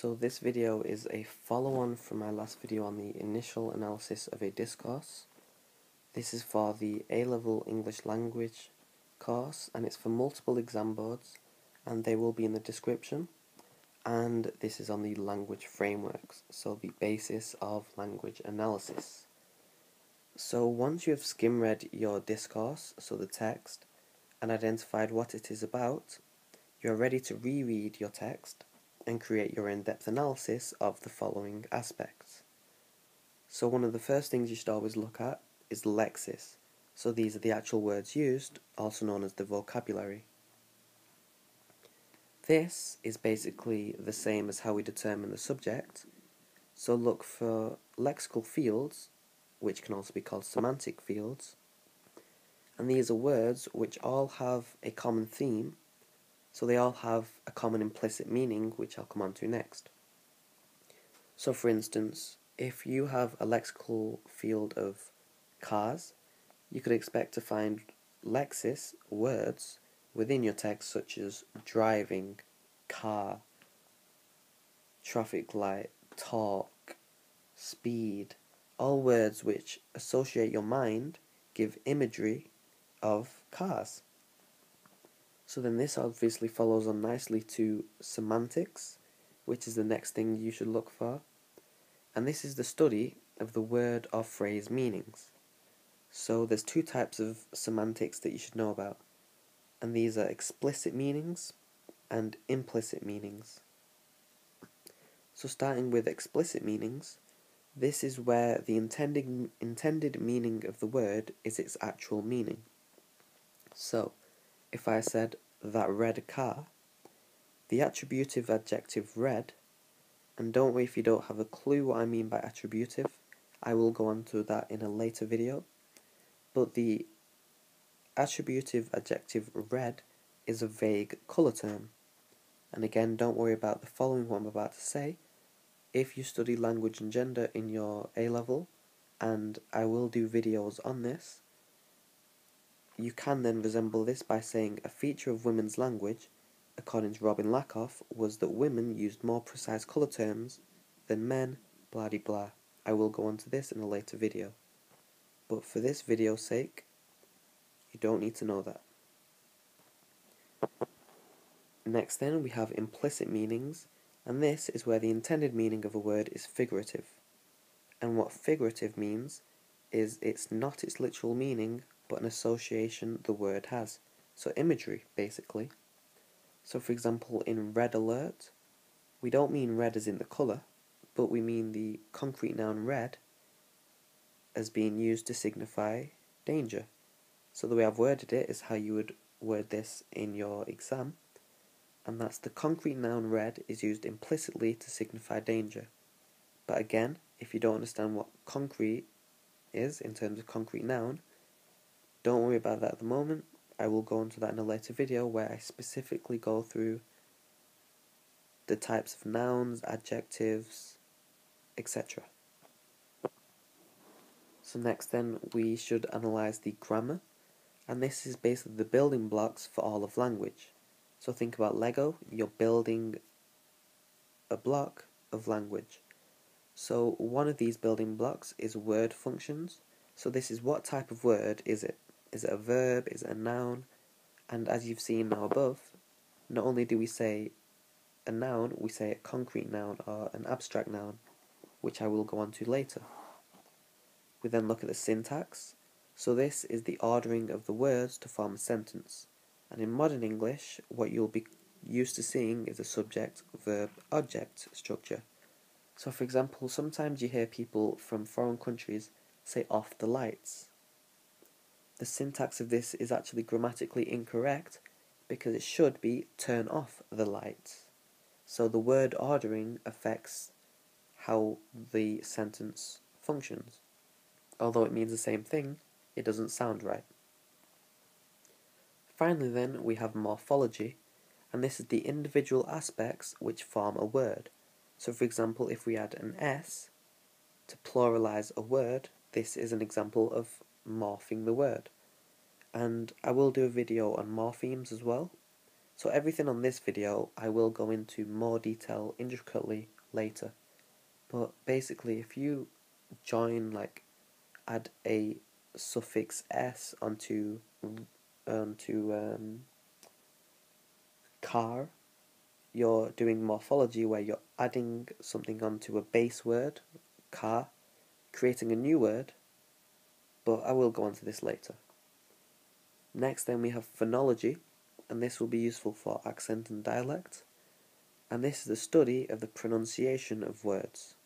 So this video is a follow-on from my last video on the initial analysis of a discourse. This is for the A-level English language course, and it's for multiple exam boards, and they will be in the description. And this is on the language frameworks, so the basis of language analysis. So once you have skim-read your discourse, so the text, and identified what it is about, you are ready to reread your text and create your in-depth analysis of the following aspects. So one of the first things you should always look at is lexis. So these are the actual words used, also known as the vocabulary. This is basically the same as how we determine the subject. So look for lexical fields, which can also be called semantic fields. And these are words which all have a common theme. So they all have a common implicit meaning, which I'll come on to next. So for instance, if you have a lexical field of cars, you could expect to find lexis words within your text such as driving, car, traffic light, talk, speed, all words which associate your mind, give imagery of cars. So then this obviously follows on nicely to semantics, which is the next thing you should look for. And this is the study of the word or phrase meanings. So there's two types of semantics that you should know about. And these are explicit meanings and implicit meanings. So starting with explicit meanings, this is where the intended meaning of the word is its actual meaning. So if I said that red car, the attributive adjective red, and don't worry if you don't have a clue what I mean by attributive, I will go on to that in a later video, but the attributive adjective red is a vague colour term. And again, don't worry about the following what I'm about to say. If you study language and gender in your A-level, and I will do videos on this, you can then resemble this by saying a feature of women's language, according to Robin Lakoff, was that women used more precise colour terms than men, blah de blah. I will go on to this in a later video. But for this video's sake, you don't need to know that. Next then we have implicit meanings, and this is where the intended meaning of a word is figurative. And what figurative means is it's not its literal meaning, but an association the word has. So imagery, basically. So for example, in red alert, we don't mean red as in the colour, but we mean the concrete noun red as being used to signify danger. So the way I've worded it is how you would word this in your exam, and that's the concrete noun red is used implicitly to signify danger. But again, if you don't understand what concrete is in terms of concrete noun, don't worry about that at the moment. I will go into that in a later video where I specifically go through the types of nouns, adjectives, etc. So next then we should analyse the grammar, and this is basically the building blocks for all of language. So think about Lego, you're building a block of language. So one of these building blocks is word functions. So this is what type of word is it? Is it a verb? Is it a noun? And as you've seen now above, not only do we say a noun, we say a concrete noun or an abstract noun, which I will go on to later. We then look at the syntax. So this is the ordering of the words to form a sentence. And in modern English, what you'll be used to seeing is a subject, verb, object structure. So for example, sometimes you hear people from foreign countries say off the lights. The syntax of this is actually grammatically incorrect because it should be turn off the lights. So the word ordering affects how the sentence functions. Although it means the same thing, it doesn't sound right. Finally then, we have morphology, and this is the individual aspects which form a word. So for example, if we add an S to pluralize a word, this is an example of morphing the word. And I will do a video on morphemes as well. So everything on this video I will go into more detail intricately later. But basically, if you add a suffix s onto car, you're doing morphology where you're adding something onto a base word, car, creating a new word, but I will go on to this later. Next then we have phonology, and this will be useful for accent and dialect, and this is the study of the pronunciation of words.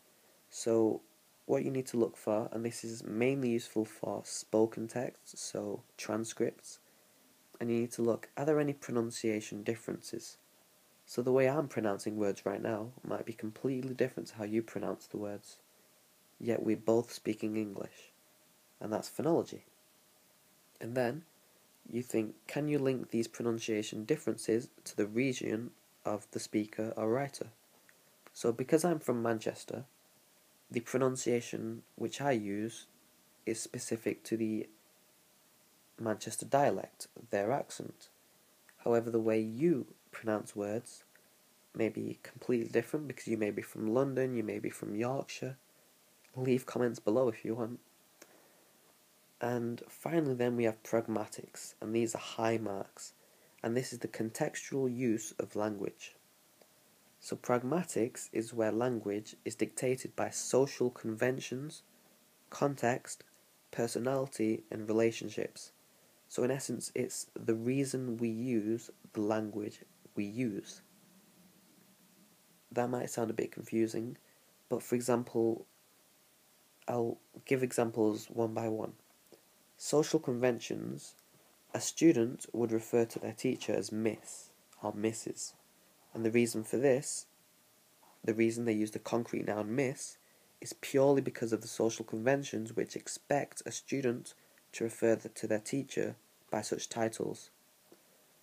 So what you need to look for, and this is mainly useful for spoken text, so transcripts, and you need to look, are there any pronunciation differences? So the way I'm pronouncing words right now might be completely different to how you pronounce the words, yet we're both speaking English, and that's phonology. And then you think, can you link these pronunciation differences to the region of the speaker or writer? So because I'm from Manchester, the pronunciation which I use is specific to the Manchester dialect, their accent. However, the way you pronounce words may be completely different because you may be from London, you may be from Yorkshire. Leave comments below if you want. And finally then we have pragmatics, and these are high marks, and this is the contextual use of language. So pragmatics is where language is dictated by social conventions, context, personality, and relationships. So in essence, it's the reason we use the language we use. That might sound a bit confusing, but for example, I'll give examples one by one. Social conventions, a student would refer to their teacher as Miss or Mrs. And the reason for this, the reason they use the concrete noun Miss, is purely because of the social conventions which expect a student to refer to their teacher by such titles.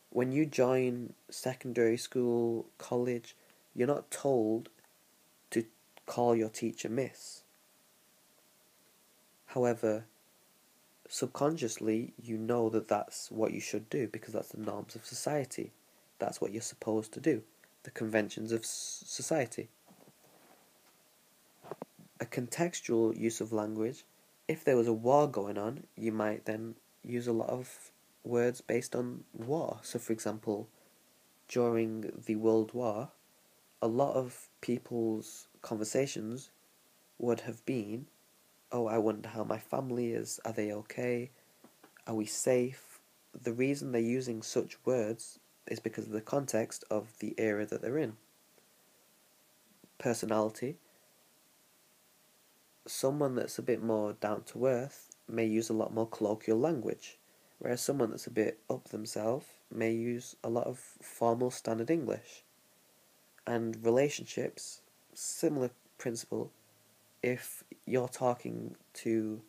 When you join secondary school, college, you're not told to call your teacher Miss. However, subconsciously you know that that's what you should do because that's the norms of society. That's what you're supposed to do, the conventions of society. A contextual use of language, if there was a war going on, you might then use a lot of words based on war. So for example, during the World War, a lot of people's conversations would have been, oh, I wonder how my family is, are they okay, are we safe? The reason they're using such words is because of the context of the era that they're in. Personality, someone that's a bit more down to earth may use a lot more colloquial language, whereas someone that's a bit up themselves may use a lot of formal standard English. And relationships, similar principle. If you're talking to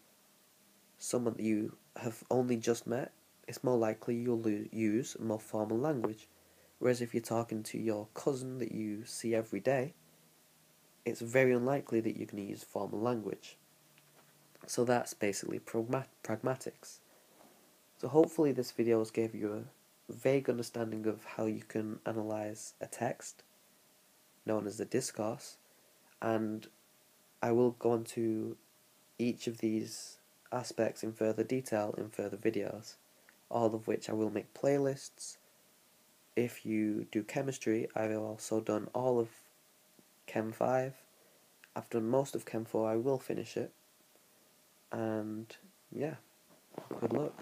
someone that you have only just met, it's more likely you'll use more formal language. Whereas if you're talking to your cousin that you see every day, it's very unlikely that you're going to use formal language. So that's basically pragmatics. So hopefully this video has gave you a vague understanding of how you can analyse a text, known as the discourse, and I will go on to each of these aspects in further detail in further videos, all of which I will make playlists. If you do chemistry, I've also done all of Chem 5. I've done most of Chem 4, I will finish it. And yeah, good luck.